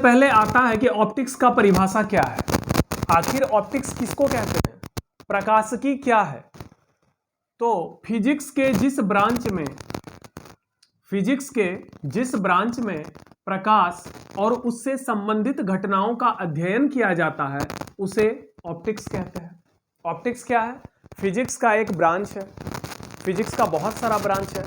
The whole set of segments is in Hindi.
पहले आता है कि ऑप्टिक्स का परिभाषा क्या है, आखिर ऑप्टिक्स किसको कहते हैं, प्रकाशिकी क्या है। तो फिजिक्स के जिस ब्रांच में प्रकाश और उससे संबंधित घटनाओं का अध्ययन किया जाता है उसे ऑप्टिक्स कहते हैं। ऑप्टिक्स क्या है? फिजिक्स का एक ब्रांच है। फिजिक्स का बहुत सारा ब्रांच है।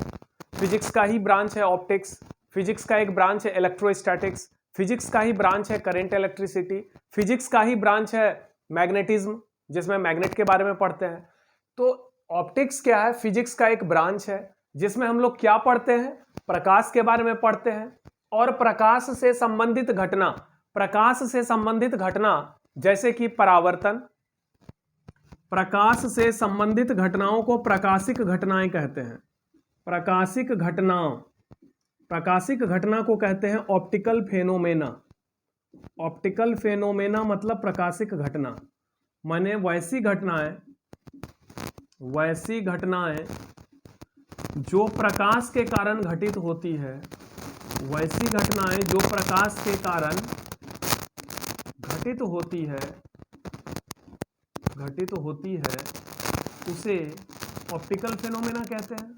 फिजिक्स का ही ब्रांच है ऑप्टिक्स। फिजिक्स का एक ब्रांच है इलेक्ट्रोस्टैटिक्स। फिजिक्स का ही ब्रांच है करंट इलेक्ट्रिसिटी। फिजिक्स का ही ब्रांच है मैग्नेटिज्म, जिसमें मैग्नेट के बारे में पढ़ते हैं। तो ऑप्टिक्स क्या है? फिजिक्स का एक ब्रांच है जिसमें हम लोग क्या पढ़ते हैं? प्रकाश के बारे में पढ़ते हैं और प्रकाश से संबंधित घटना जैसे कि परावर्तन, प्रकाश से संबंधित घटनाओं को प्रकाशिक घटनाएं कहते हैं। प्रकाशिक घटना को कहते हैं ऑप्टिकल फेनोमेना। ऑप्टिकल फेनोमेना मतलब प्रकाशिक घटना, माने वैसी घटनाएं जो प्रकाश के कारण घटित होती है, वैसी घटनाएं जो प्रकाश के कारण घटित होती है उसे ऑप्टिकल फेनोमेना कहते हैं।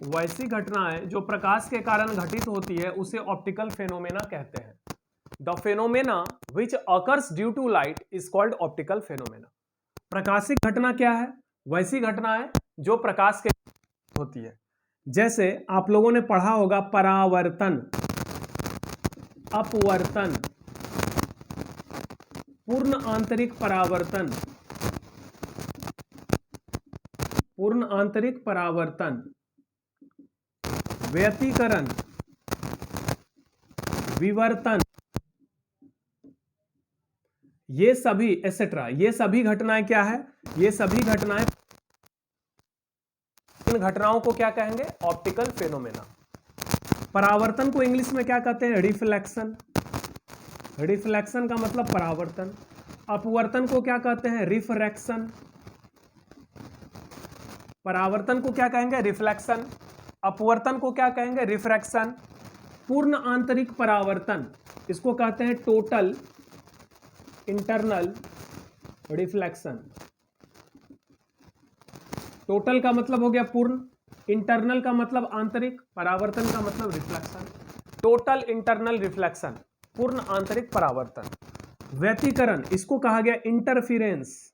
वैसी घटनाएं जो प्रकाश के कारण घटित होती है उसे ऑप्टिकल फेनोमेना कहते हैं। The phenomena which occurs due to light is called optical phenomena. प्रकाशिक घटना क्या है? वैसी घटनाएं जो प्रकाश के होती है। जैसे आप लोगों ने पढ़ा होगा परावर्तन, अपवर्तन, पूर्ण आंतरिक परावर्तन, व्यतिकरण, विवर्तन, ये सभी एसेट्रा, ये सभी घटनाएं क्या है? ये सभी घटनाएं, इन घटनाओं को क्या कहेंगे? Optical phenomena. परावर्तन को इंग्लिश में क्या कहते हैं? रिफ्लेक्शन। रिफ्लेक्शन का मतलब परावर्तन। अपवर्तन को क्या कहते हैं? रिफ्रैक्शन। परावर्तन को क्या कहेंगे? रिफ्लेक्शन। अपवर्तन को क्या कहेंगे? रिफ्रैक्शन। पूर्ण आंतरिक परावर्तन, इसको कहते हैं टोटल इंटरनल रिफ्लेक्शन। टोटल का मतलब हो गया पूर्ण, इंटरनल का मतलब आंतरिक, परावर्तन का मतलब रिफ्लेक्शन। टोटल इंटरनल रिफ्लेक्शन, पूर्ण आंतरिक परावर्तन। व्यतिकरण, इसको कहा गया इंटरफिरेंस।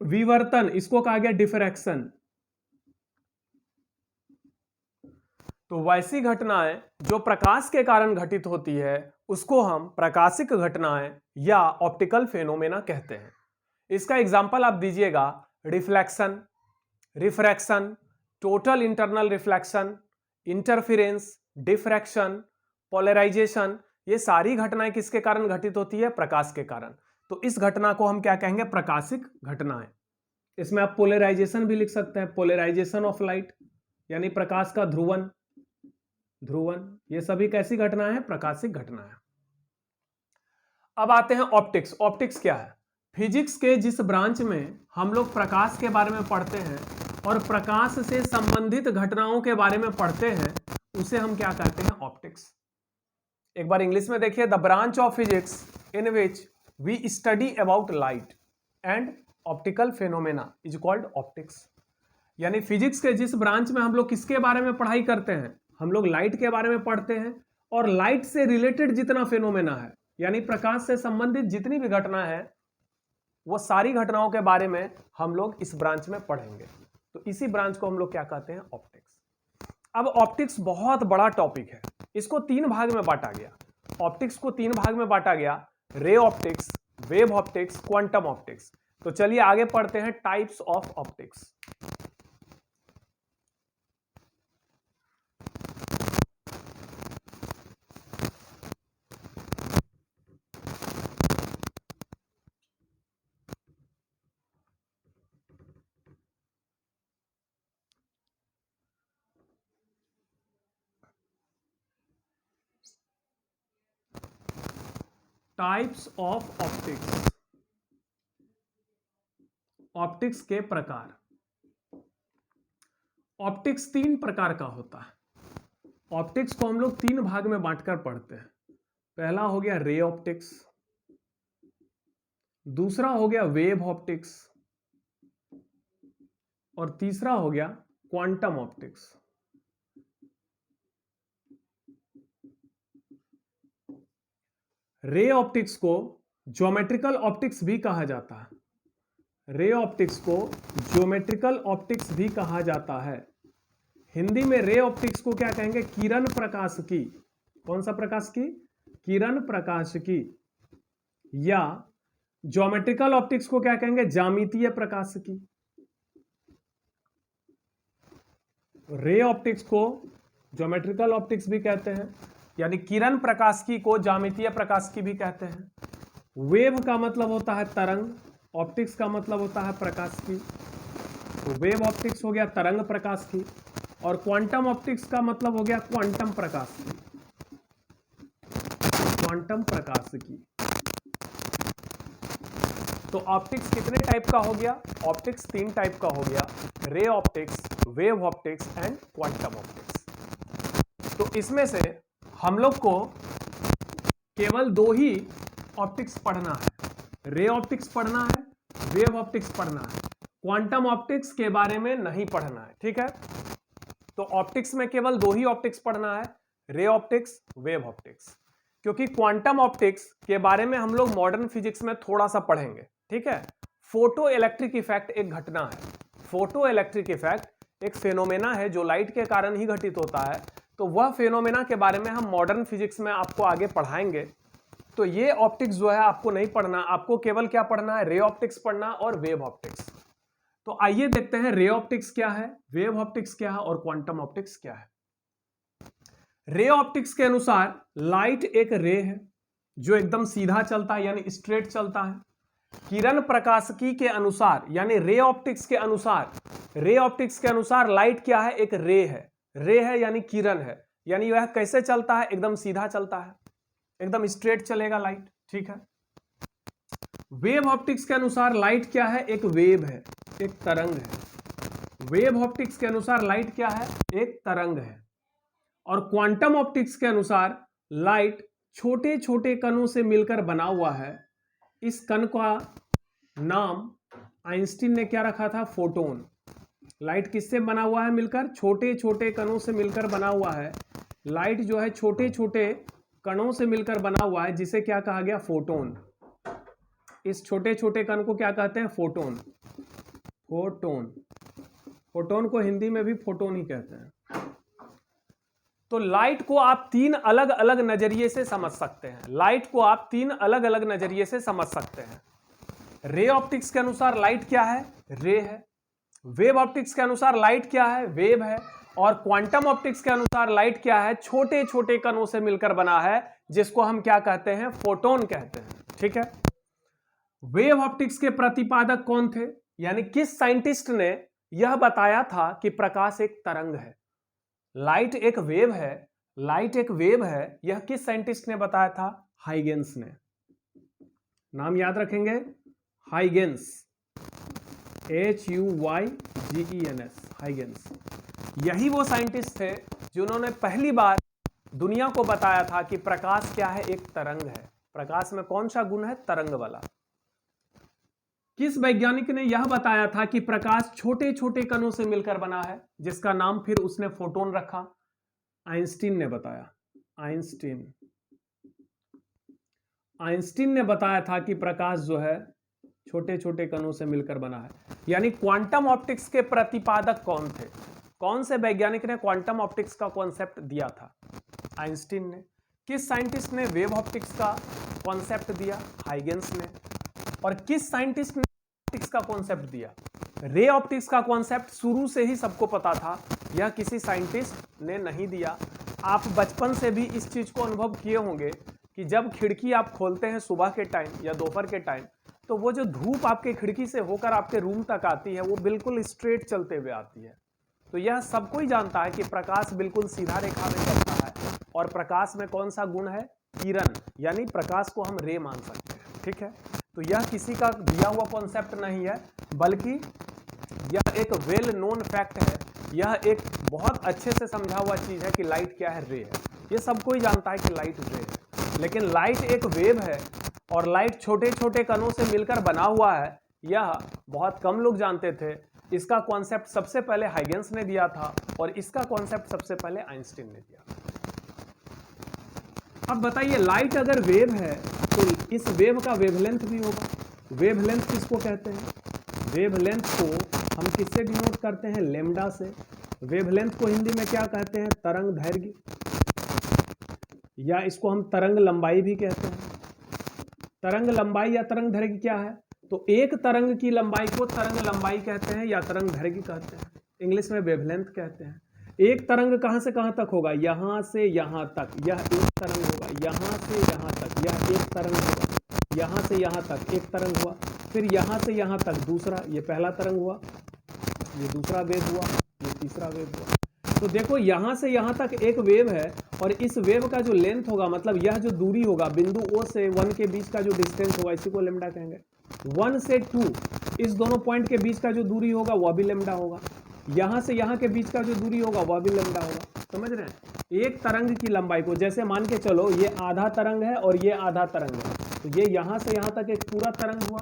विवर्तन, इसको कहा गया डिफ्रैक्शन। तो वैसी घटनाएं जो प्रकाश के कारण घटित होती है उसको हम प्रकाशिक घटनाएं या ऑप्टिकल फेनोमेना कहते हैं। इसका एग्जांपल आप दीजिएगा, reflection, refraction, total internal reflection, interference, diffraction, polarisation, ये सारी घटनाएं किसके कारण घटित होती है? प्रकाश के कारण। तो इस घटना को हम क्या कहेंगे? प्रकाशिक घटनाएं। इसमें आप पोलराइजेशन भी लिख सकते हैं, पोलराइजेशन ऑफ लाइट, यानी प्रकाश का ध्रुवन, ये सभी कैसी घटनाएं हैं? प्रकाशिक घटनाएं। अब आते हैं ऑप्टिक्स। ऑप्टिक्स क्या है? फिजिक्स के जिस ब्रांच में हम लोग प्रकाश के बारे में पढ़ते हैं और प्रकाश से संबंधित घटनाओं के बारे में पढ़ते हैं उसे हम क्या कहते हैं? ऑप्टिक्स। एक बार इंग्लिश में देखिए, the branch of physics in which we study about light and optical phenomena is called optics. यानी फिजिक्स के जिस ब्रांच में हम लोग किसके बारे में पढ़ाई करते हैं? हम लोग लाइट के बारे में पढ़ते हैं और लाइट से रिलेटेड जितना फेनोमेना है, यानी प्रकाश से संबंधित जितनी भी घटना है, वो सारी घटनाओं के बारे में हम लोग इस ब्रांच में पढ़ेंगे। तो इसी ब्रांच को हम लोग क्या कहते हैं? ऑप्टिक्स। अब ऑप्टिक्स बहुत बड़ा टॉपिक है, इसको 3 भाग में बांटा गया। ऑप्टिक्स को 3 भाग में बांटा गया, ray optics, wave optics, quantum optics. तो चलिए आगे पढ़ते हैं types of optics. Types of optics, optics के प्रकार। ऑप्टिक्स तीन प्रकार का होता है। ऑप्टिक्स को हम लोग तीन भाग में बांटकर पढ़ते हैं। पहला हो गया रे ऑप्टिक्स, दूसरा हो गया वेव ऑप्टिक्स और तीसरा हो गया क्वांटम ऑप्टिक्स। रे ऑप्टिक्स को ज्योमेट्रिकल ऑप्टिक्स भी कहा जाता है। रे ऑप्टिक्स को ज्योमेट्रिकल ऑप्टिक्स भी कहा जाता है। हिंदी में रे ऑप्टिक्स को क्या कहेंगे? किरण प्रकाश की। कौन सा प्रकाश की? किरण प्रकाश की। या ज्योमेट्रिकल ऑप्टिक्स को क्या कहेंगे? ज्यामितीय प्रकाश की। रे ऑप्टिक्स को ज्योमेट्रिकल ऑप्टिक्स भी कहते हैं, यानी किरण प्रकाश की को ज्यामितीय प्रकाश की भी कहते हैं। वेव का मतलब होता है तरंग, ऑप्टिक्स का मतलब होता है प्रकाश की। तो वेव ऑप्टिक्स हो गया तरंग प्रकाश की, और क्वांटम ऑप्टिक्स का मतलब हो गया क्वांटम प्रकाश की। क्वांटम प्रकाश की। तो ऑप्टिक्स कितने टाइप का हो गया? ऑप्टिक्स तीन टाइप का हो गया, ray optics, wave optics and quantum optics. तो इसमें से हम लोग को केवल दो ही ऑप्टिक्स पढ़ना है, रे ऑप्टिक्स पढ़ना है, वेव ऑप्टिक्स पढ़ना है। क्वांटम ऑप्टिक्स के बारे में नहीं पढ़ना है, ठीक है। तो ऑप्टिक्स में केवल दो ही ऑप्टिक्स पढ़ना है, रे ऑप्टिक्स, वेव ऑप्टिक्स। क्योंकि क्वांटम ऑप्टिक्स के बारे में हम लोग मॉडर्न फिजिक्स में थोड़ा सा पढ़ेंगे, ठीक है। फोटो इलेक्ट्रिक इफेक्ट एक घटना है। फोटो इलेक्ट्रिक इफेक्ट एक फेनोमेना है जो लाइट के कारण ही घटित होता है। तो वह फेनोमेना के बारे में हम मॉडर्न फिजिक्स में आपको आगे पढ़ाएंगे। तो ये ऑप्टिक्स जो है आपको नहीं पढ़ना, आपको केवल क्या पढ़ना है? रे ऑप्टिक्स पढ़ना और वेव ऑप्टिक्स। तो आइए देखते हैं रे ऑप्टिक्स क्या है, वेव ऑप्टिक्स क्या है और क्वांटम ऑप्टिक्स क्या है। रे ऑप्टिक्स के अनुसार लाइट एक रे है जो एकदम सीधा चलता है, यानी स्ट्रेट चलता है। किरण प्रकाशिकी के अनुसार, यानी रे ऑप्टिक्स के अनुसार, रे ऑप्टिक्स के अनुसार लाइट क्या है? एक रे है। रे है यानी किरण है, यानी वह कैसे चलता है? एकदम सीधा चलता है, एकदम स्ट्रेट चलेगा लाइट, ठीक है। वेव ऑप्टिक्स के अनुसार लाइट क्या है? एक वेव है, एक तरंग है। वेव ऑप्टिक्स के अनुसार लाइट क्या है? एक तरंग है। और क्वांटम ऑप्टिक्स के अनुसार लाइट छोटे छोटे कणों से मिलकर बना हुआ है। इस कण का नाम आइंस्टीन ने क्या रखा था? फोटोन। लाइट किससे बना हुआ है? मिलकर छोटे छोटे कणों से मिलकर बना हुआ है। लाइट जो है छोटे छोटे कणों से मिलकर बना हुआ है, जिसे क्या कहा गया? फोटोन। इस छोटे छोटे कण को क्या कहते हैं? फोटोन। फोटोन। फोटोन को हिंदी में भी फोटोन ही कहते हैं। तो लाइट को आप तीन अलग अलग नजरिए से समझ सकते हैं। लाइट को आप तीन अलग अलग नजरिए से समझ सकते हैं। रे ऑप्टिक्स के अनुसार लाइट क्या है? रे है। वेव ऑप्टिक्स के अनुसार लाइट क्या है? वेव है। और क्वांटम ऑप्टिक्स के अनुसार लाइट क्या है? छोटे छोटे कणों से मिलकर बना है, जिसको हम क्या कहते हैं? फोटोन कहते हैं, ठीक है। वेव ऑप्टिक्स के प्रतिपादक कौन थे? यानी किस साइंटिस्ट ने यह बताया था कि प्रकाश एक तरंग है, लाइट एक वेव है, लाइट एक वेव है? यह किस साइंटिस्ट ने बताया था? हाइगेंस ने। नाम याद रखेंगे, हाइगेंस, HUYGENS, हाइगेंस। यही वो साइंटिस्ट थे जिन्होंने पहली बार दुनिया को बताया था कि प्रकाश क्या है? एक तरंग है। प्रकाश में कौन सा गुण है? तरंग वाला। किस वैज्ञानिक ने यह बताया था कि प्रकाश छोटे छोटे कणों से मिलकर बना है, जिसका नाम फिर उसने फोटोन रखा? आइंस्टीन ने बताया। आइंस्टीन। आइंस्टीन ने बताया था कि प्रकाश जो है छोटे छोटे कणों से मिलकर बना है। यानी क्वांटम ऑप्टिक्स के प्रतिपादक कौन थे? कौन से वैज्ञानिक ने क्वांटम ऑप्टिक्स का कॉन्सेप्ट दिया था? आइंस्टीन ने। किस साइंटिस्ट ने वेव ऑप्टिक्स का कॉन्सेप्ट दिया? हाइगेंस ने। और किस साइंटिस्ट ने ऑप्टिक्स का कॉन्सेप्ट दिया? रे ऑप्टिक्स का कॉन्सेप्ट शुरू से ही सबको पता था, यह किसी साइंटिस्ट ने नहीं दिया। आप बचपन से भी इस चीज को अनुभव किए होंगे कि जब खिड़की आप खोलते हैं सुबह के टाइम या दोपहर के टाइम, तो वो जो धूप आपके खिड़की से होकर आपके रूम तक आती है, वो बिल्कुल स्ट्रेट चलते हुए आती है। तो यह सब कोई जानता है कि प्रकाश बिल्कुल सीधा रेखा में चलता है। और प्रकाश में कौन सा गुण है? किरण, यानी प्रकाश को हम रे मान सकते हैं, ठीक है। तो यह किसी का दिया हुआ कॉन्सेप्ट नहीं है, बल्कि यह एक वेल नोन फैक्ट है, यह एक बहुत अच्छे से समझा हुआ चीज है कि लाइट क्या है, रे है। ये सब कोई जानता है कि लाइट रे है, लेकिन लाइट एक वेव है और लाइट छोटे छोटे कणों से मिलकर बना हुआ है, यह बहुत कम लोग जानते थे। इसका कॉन्सेप्ट सबसे पहले हाइगेंस ने दिया था और इसका कॉन्सेप्ट सबसे पहले आइंस्टीन ने दिया। अब बताइए, लाइट अगर वेव है तो इस वेव का वेवलेंथ भी होगा। वेवलेंथ किसको कहते हैं? वेवलेंथ को हम किससे डिनोट करते हैं? लैम्डा से। वेवलेंथ को हिंदी में क्या कहते हैं? तरंग दैर्घ्य, या इसको हम तरंग लंबाई भी कहते हैं। तरंग लंबाई या तरंग दैर्घ्य क्या है? तो एक तरंग की लंबाई को तरंग लंबाई कहते हैं या तरंग दैर्घ्य कहते हैं, इंग्लिश में वेवलेंथ कहते हैं। एक तरंग कहां से कहां तक होगा? यहां से यहां तक, यह एक तरंग होगा। यहां से यहां तक, यह एक तरंग होगा। यहां से यहां तक एक तरंग हुआ, फिर यहां से यहां तक दूसरा, ये पहला तरंग हुआ, ये दूसरा वेव हुआ, ये तीसरा वेव हुआ। तो देखो, यहां से यहां तक एक वेव है और इस वेव का जो लेंथ होगा, मतलब यह जो दूरी होगा बिंदु O से 1 के बीच का जो डिस्टेंस होगा, इसी को लैम्डा कहेंगे। 1 से 2 इस दोनों पॉइंट के बीच का जो दूरी होगा वह भी लैम्डा होगा। यहां से यहां के बीच का जो दूरी होगा वह भी लैम्डा होगा। समझ रहे हैं? एक तरंग की लंबाई को, जैसे मान के चलो ये आधा तरंग है और ये आधा तरंग है, तो ये यहां से यहां तक एक पूरा तरंग हुआ,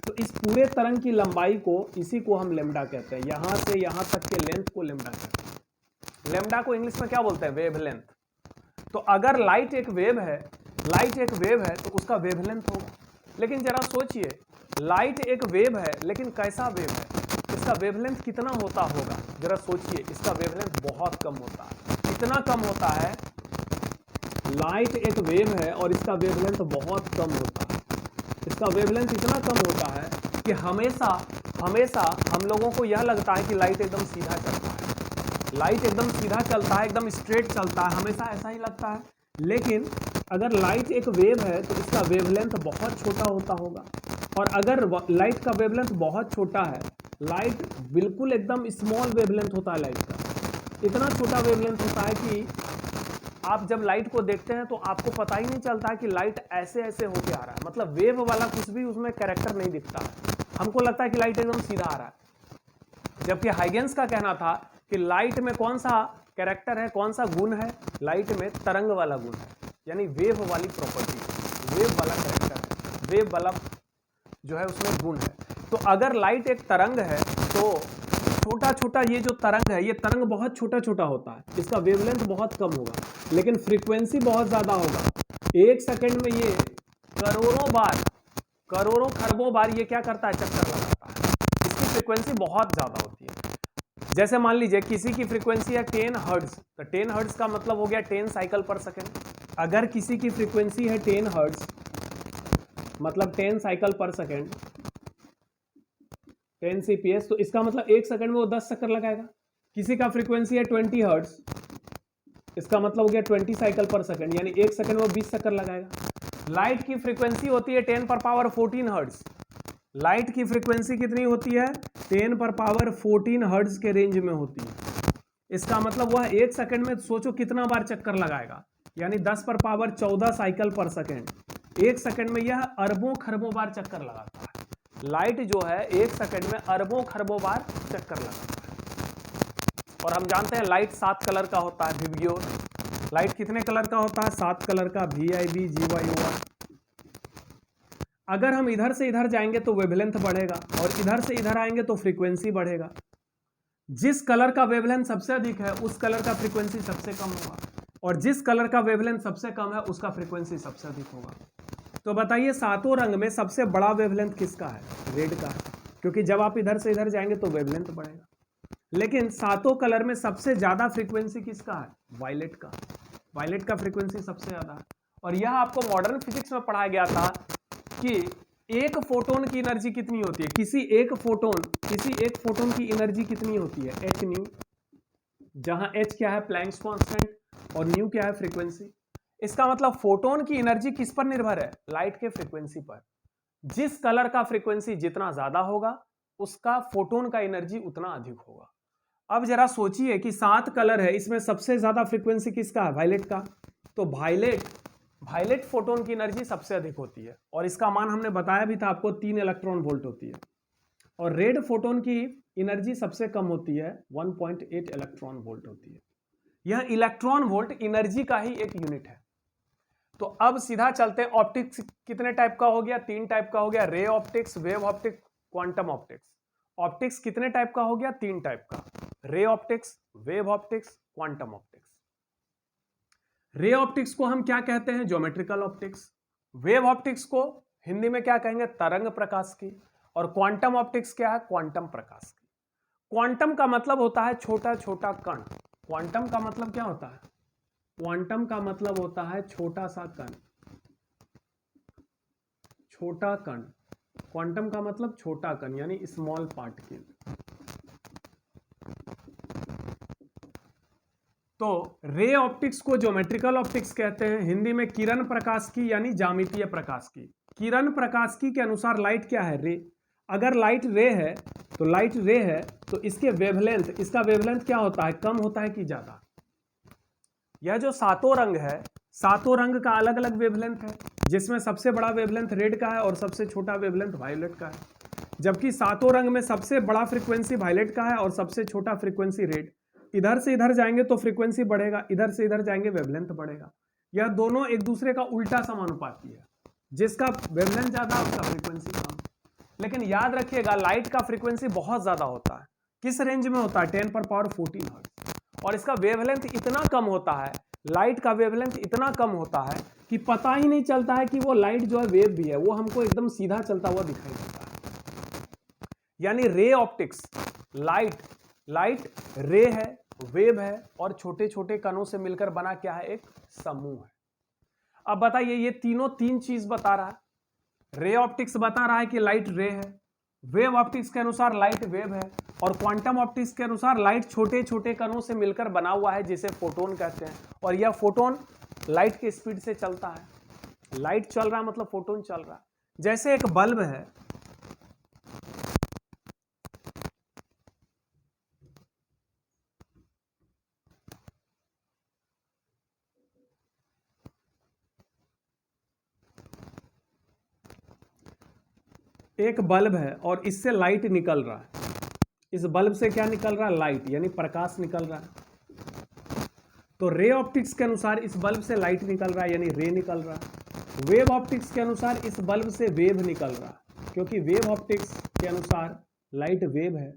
तो इस पूरे तरंग की लंबाई को, इसी को हम लैम्डा कहते हैं। यहां से यहां तक के लेंथ को लैम्डा कहते हैं। लैम्डा को इंग्लिश में क्या बोलते हैं? वेवलेंथ। तो अगर लाइट एक वेव है, लाइट एक वेव है तो उसका वेवलेंथ होगा। लेकिन जरा सोचिए, लाइट एक वेव है लेकिन कैसा वेव है? इसका वेवलेंथ कितना होता होगा? जरा सोचिए, इसका वेवलेंथ बहुत कम होता है। इतना कम होता है, लाइट एक वेव है और इसका वेवलेंथ बहुत कम होता है। इसका वेवलेंथ इतना कम होता है कि हमेशा हमेशा हम लोगों को यह लगता है कि लाइट एकदम सीधा चलता है, लाइट एकदम सीधा चलता है, एकदम स्ट्रेट चलता है, हमेशा ऐसा ही लगता है। लेकिन अगर लाइट एक वेव है तो इसका वेवलेंथ बहुत छोटा होता होगा। और अगर लाइट का वेवलेंथ बहुत छोटा है, लाइट बिल्कुल एकदम स्मॉल वेवलेंथ होता है लाइट का, इतना छोटा वेवलेंथ होता है कि आप जब लाइट को देखते हैं तो आपको पता ही नहीं चलता कि लाइट ऐसे ऐसे होके आ रहा है, मतलब वेव वाला कुछ भी उसमें कैरेक्टर नहीं दिखता है। हमको लगता है कि लाइट एकदम सीधा आ रहा है, जबकि हाइगेंस का कहना था कि लाइट में कौन सा कैरेक्टर है, कौन सा गुण है? लाइट में तरंग वाला गुण है, यानी वेव वाली प्रॉपर्टी, वेव वाला कैरेक्टर है, वेव वाला जो है उसमें गुण है। तो अगर लाइट एक तरंग है तो छोटा छोटा ये जो तरंग है, ये तरंग बहुत छोटा छोटा होता है, इसका वेवलेंथ बहुत कम होगा, लेकिन फ्रीक्वेंसी बहुत ज्यादा होगा। एक सेकंड में ये करोड़ों बार, करोड़ों खरबों बार ये क्या करता है? चक्कर लगाता है। इसकी फ्रीक्वेंसी बहुत ज्यादा होती है। जैसे मान लीजिए किसी की फ्रीक्वेंसी है 10 हर्ट्ज, तो 10 हर्ट्ज का मतलब हो गया 10 साइकिल पर सेकेंड। अगर किसी की फ्रीक्वेंसी है 10 हर्ट्ज मतलब 10 साइकिल पर सेकेंड, 10 CPS, तो इसका मतलब एक सेकंड में वो 10 चक्कर लगाएगा। किसी का फ्रीक्वेंसी है 20 हर्ट्ज, इसका मतलब हो गया 20 साइकिल पर सेकंड, यानी एक सेकंड में वो 20 चक्कर लगाएगा। लाइट की फ्रीक्वेंसी होती है 10 पर पावर 14 हर्ट्ज। लाइट की फ्रीक्वेंसी कितनी होती है? 10 पर पावर 14 हर्ट्ज के रेंज में होती है। इसका मतलब वह एक सेकंड में सोचो कितना बार चक्कर लगाएगा, यानी 10 पर पावर 14 साइकिल पर सेकंड। एक सेकंड में यह अरबों खरबों बार चक्कर लगाता है। लाइट जो है एक सेकंड में अरबों खरबों बार चक्कर लगाता है। और हम जानते हैं लाइट 7 कलर का होता है, विबग्योर। लाइट कितने कलर का होता है? 7 कलर का, VIB GYOR। अगर हम इधर से इधर जाएंगे तो वेवलेंथ बढ़ेगा और इधर से इधर आएंगे तो फ्रीक्वेंसी बढ़ेगा। जिस कलर का वेवलेंथ सबसे अधिक है उस कलर का फ्रीक्वेंसी सबसे कम होगा, और जिस कलर का वेवलेंथ सबसे कम है उसका फ्रीक्वेंसी सबसे अधिक होगा। तो बताइए, सातों रंग में सबसे बड़ा वेवलेंथ किसका है? रेड का है, क्योंकि जब आप इधर से इधर जाएंगे तो वेवलेंथ बढ़ेगा। लेकिन सातों कलर में सबसे ज्यादा फ्रीक्वेंसी किसका है? वायलेट का। वायलेट का फ्रीक्वेंसी सबसे ज्यादा है। और यह आपको मॉडर्न फिजिक्स में पढ़ाया गया था कि एक फोटोन की एनर्जी कितनी होती है? किसी एक फोटोन की एनर्जी कितनी होती है? h न्यू, जहां h क्या है? प्लैंक्स कांस्टेंट, और न्यू क्या है? फ्रीक्वेंसी। इसका मतलब फोटोन की एनर्जी किस पर निर्भर है? लाइट के फ्रीक्वेंसी पर। जिस कलर का फ्रीक्वेंसी जितना ज्यादा होगा उसका फोटोन का एनर्जी उतना अधिक होगा। अब जरा सोचिए कि 7 कलर है, इसमें सबसे ज्यादा फ्रीक्वेंसी किसका है? वायलेट का। तो वायलेट फोटोन की एनर्जी सबसे अधिक होती है, और इसका मान हमने बताया भी था आपको 3 इलेक्ट्रॉन वोल्ट होती है। और रेड फोटोन की एनर्जी सबसे कम होती है, 1.8 इलेक्ट्रॉन वोल्ट होती है। यह इलेक्ट्रॉन वोल्ट एनर्जी का ही एक यूनिट है। तो अब सीधा चलते हैं, ऑप्टिक्स कितने टाइप का हो गया? 3 टाइप का हो गया, ray optics, wave optics, quantum optics. Optics कितने टाइप का हो गया? 3 टाइप का, ray optics, wave optics, quantum optics. Ray optics को हम क्या कहते हैं? Geometrical optics. वेव ऑप्टिक्स को हिंदी में क्या कहेंगे? तरंग प्रकाश की। और क्वांटम ऑप्टिक्स क्या है? क्वांटम प्रकाश की। क्वांटम का मतलब होता है छोटा छोटा कण। क्वांटम का मतलब क्या होता है? क्वांटम का मतलब होता है छोटा सा कण, छोटा कण। क्वांटम का मतलब छोटा कण यानी स्मॉल पार्टिकल। तो रे ऑप्टिक्स को ज्योमेट्रिकल ऑप्टिक्स कहते हैं, हिंदी में किरण प्रकाश की यानी ज्यामितीय प्रकाश की। किरण प्रकाश की के अनुसार लाइट क्या है? रे। अगर लाइट रे है तो लाइट रे है तो इसके वेवलेंथ, इसका वेवलेंथ क्या होता है? कम होता है कि ज्यादा? यह जो सातों रंग है, सातों रंग का अलग अलग वेवलेंथ है, जिसमें सबसे बड़ा वेवलेंथ रेड का है और सबसे छोटा वेवलेंथ वायलेट का है। जबकि सातों रंग में सबसे बड़ा फ्रीक्वेंसी वायलेट का है और सबसे छोटा फ्रीक्वेंसी रेड। इधर से इधर जाएंगे तो फ्रीक्वेंसी बढ़ेगा, इधर से इधर जाएंगे वेवलेंथ बढ़ेगा। यह दोनों एक दूसरे का उल्टा समानुपाती है, जिसका वेवलेंथ ज्यादा उसका फ्रीक्वेंसी कम। लेकिन याद रखिएगा लाइट का फ्रीक्वेंसी बहुत ज्यादा होता है। किस रेंज में होता है? 10⁻14 हर्ट्ज। और इसका वेवलेंथ इतना कम होता है, लाइट का वेवलेंथ इतना कम होता है कि पता ही नहीं चलता है कि वो लाइट जो है वेव भी है, वो हमको एकदम सीधा चलता हुआ दिखाई देता है। यानी रे ऑप्टिक्स, लाइट रे है, वेव है और छोटे छोटे कणों से मिलकर बना क्या है? एक समूह है। अब बताइए, ये तीनों तीन चीज बता रहा है। रे ऑप्टिक्स बता रहा है कि लाइट रे है, वेव ऑप्टिक्स के अनुसार लाइट वेव है, और क्वांटम ऑप्टिक्स के अनुसार लाइट छोटे छोटे कणों से मिलकर बना हुआ है जिसे फोटोन कहते हैं। और यह फोटोन लाइट की स्पीड से चलता है। लाइट चल रहा मतलब फोटोन चल रहा है। जैसे एक बल्ब है, एक बल्ब है और इससे लाइट निकल रहा है। इस बल्ब से क्या निकल रहा है? लाइट यानी प्रकाश निकल रहा है। तो रे ऑप्टिक्स के अनुसार इस बल्ब से लाइट निकल रहा है यानी रे निकल रहा है। वेव ऑप्टिक्स के अनुसार इस बल्ब से वेव निकल रहा है, क्योंकि वेव ऑप्टिक्स के अनुसार लाइट वेव है,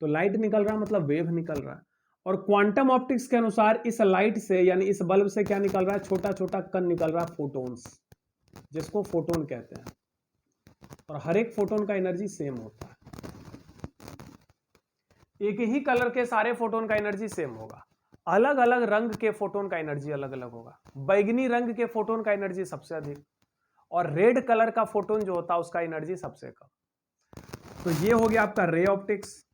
तो लाइट निकल रहा है मतलब वेव निकल रहा है। और क्वांटम ऑप्टिक्स के अनुसार इस लाइट से यानी इस बल्ब से क्या निकल रहा है? छोटा छोटा कण निकल रहा है, फोटोन्स, जिसको फोटोन कहते हैं। और हर एक फोटोन का एनर्जी सेम होता है। एक ही कलर के सारे फोटोन का एनर्जी सेम होगा, अलग अलग रंग के फोटोन का एनर्जी अलग अलग होगा। बैगनी रंग के फोटोन का एनर्जी सबसे अधिक, और रेड कलर का फोटोन जो होता है उसका एनर्जी सबसे कम। तो ये हो गया आपका रे ऑप्टिक्स,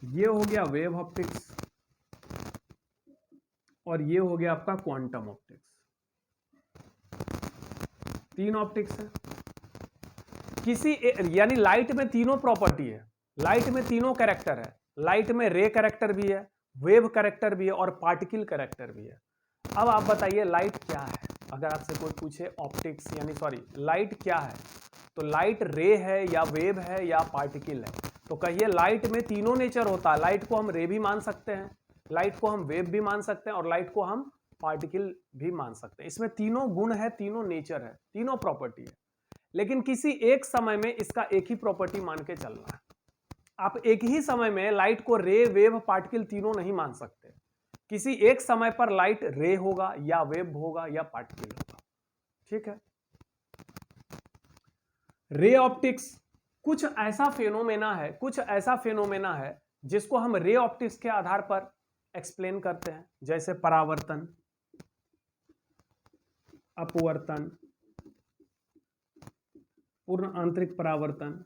ये हो गया वेव ऑप्टिक्स, और ये हो गया आपका क्वांटम ऑप्टिक्स। 3 ऑप्टिक्स है। किसी यानी लाइट में तीनों प्रॉपर्टी है, लाइट में तीनों कैरेक्टर है। लाइट में रे कैरेक्टर भी है, वेव कैरेक्टर भी है और पार्टिकल कैरेक्टर भी है। अब आप बताइए लाइट क्या है? अगर आपसे कोई पूछे ऑप्टिक्स यानी सॉरी लाइट क्या है, तो लाइट रे है या वेव है या पार्टिकल है? तो कहिए लाइट में तीनों नेचर होता है। लाइट को हम रे भी मान सकते हैं, लाइट को हम वेव भी मान सकते हैं और लाइट को हम पार्टिकल भी मान सकते हैं। इसमें तीनों गुण है, तीनों नेचर है, तीनों प्रॉपर्टी है। लेकिन किसी एक समय में इसका एक ही प्रॉपर्टी मान के चलना है। आप एक ही समय में लाइट को रे, वेव, पार्टिकल तीनों नहीं मान सकते। किसी एक समय पर लाइट रे होगा या वेव होगा या पार्टिकल होगा। ठीक है। रे ऑप्टिक्स कुछ ऐसा फेनोमेना है जिसको हम रे ऑप्टिक्स के आधार पर एक्सप्लेन करते हैं, जैसे परावर्तन, अपवर्तन, पूर्ण आंतरिक परावर्तन।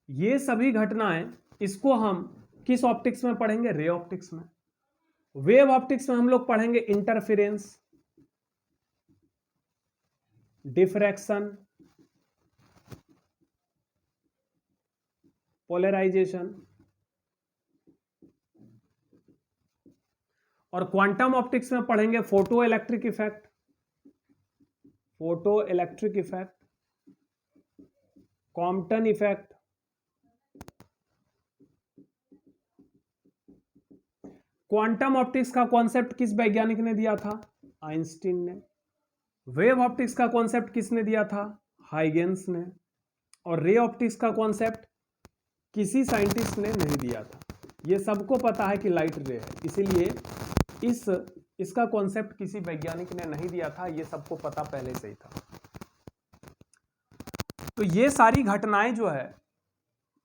ये सभी घटनाएं, इसको हम किस ऑप्टिक्स में पढ़ेंगे? रे ऑप्टिक्स में। वेव ऑप्टिक्स में हम लोग पढ़ेंगे इंटरफेरेंस, डिफ्रैक्शन, पोलराइजेशन। और क्वांटम ऑप्टिक्स में पढ़ेंगे photo electric effect, photo electric effect, Compton effect, quantum optics का कॉन्सेप्ट किस वैज्ञानिक ने दिया था? आइंस्टीन ने। वेव ऑप्टिक्स का कॉन्सेप्ट किसने दिया था? हाइगेंस ने। और रे ऑप्टिक्स का कॉन्सेप्ट किसी साइंटिस्ट ने नहीं दिया था। ये सबको पता है कि लाइट रे है, इसीलिए इसका कॉन्सेप्ट किसी वैज्ञानिक ने नहीं दिया था, ये सबको पता पहले से ही था। तो ये सारी घटनाएं जो है,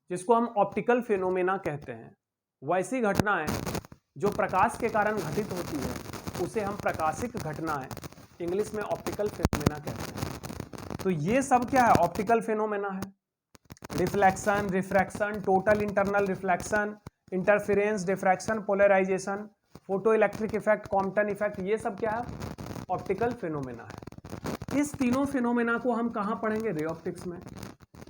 जिसको हम ऑप्टिकल फेनोमेना कहते हैं, वैसी घटनाएं जो प्रकाश के कारण घटित होती है, उसे हम प्रकाशिक घटनाएं, इंग्लिश में ऑप्टिकल फेनोमेना कहते हैं। तो ये सब क्या है? ऑप्टिकल फेनोमेना है। Reflection, refraction, total internal reflection, interference, diffraction, polarisation, photo electric effect, Compton effect, ये सब क्या है? ऑप्टिकल फेनोमेना है। इस तीनों फेनोमेना को हम कहां पढ़ेंगे? रे ऑप्टिक्स में।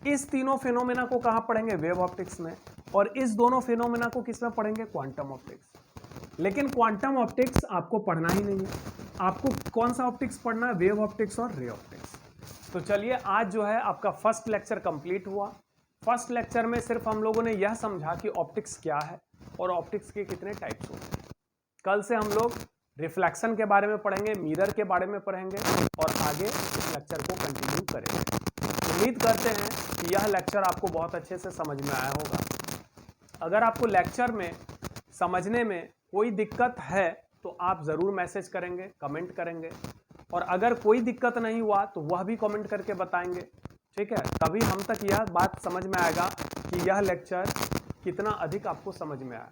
इस तीनों फेनोमेना को कहां पढ़ेंगे? वेव ऑप्टिक्स में। और इस दोनों फेनोमेना को किस में पढ़ेंगे? Quantum optics. लेकिन क्वांटम ऑप्टिक्स आपको पढ़ना ही नहीं है, आपको कौन सा ऑप्टिक्स पढ़ना है? वेव ऑप्टिक्स और रे ऑप्टिक्स। तो चलिए, आज जो है आपका फर्स्ट लेक्चर कंप्लीट हुआ। फर्स्ट लेक्चर में सिर्फ हम लोगों ने यह समझा कि ऑप्टिक्स क्या है और ऑप्टिक्स के कितने टाइप्स होते हैं। कल से हम लोग रिफ्लेक्शन के बारे में पढ़ेंगे, मिरर के बारे में पढ़ेंगे और आगे इस लेक्चर को कंटिन्यू करेंगे। उम्मीद करते हैं कि यह लेक्चर आपको बहुत अच्छे से समझ में आया होगा। अगर आपको लेक्चर में समझने में कोई दिक्कत है तो आप ज़रूर मैसेज करेंगे, कमेंट करेंगे, और अगर कोई दिक्कत नहीं हुआ तो वह भी कमेंट करके बताएंगे, ठीक है? तभी हम तक यह बात समझ में आएगा कि यह लेक्चर कितना अधिक आपको समझ में आया,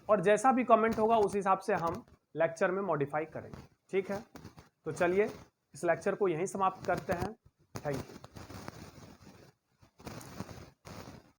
और जैसा भी कमेंट होगा उस हिसाब से हम लेक्चर में मॉडिफाई करेंगे, ठीक है? तो चलिए, इस लेक्चर को यहीं समाप्त करते हैं। Thank you.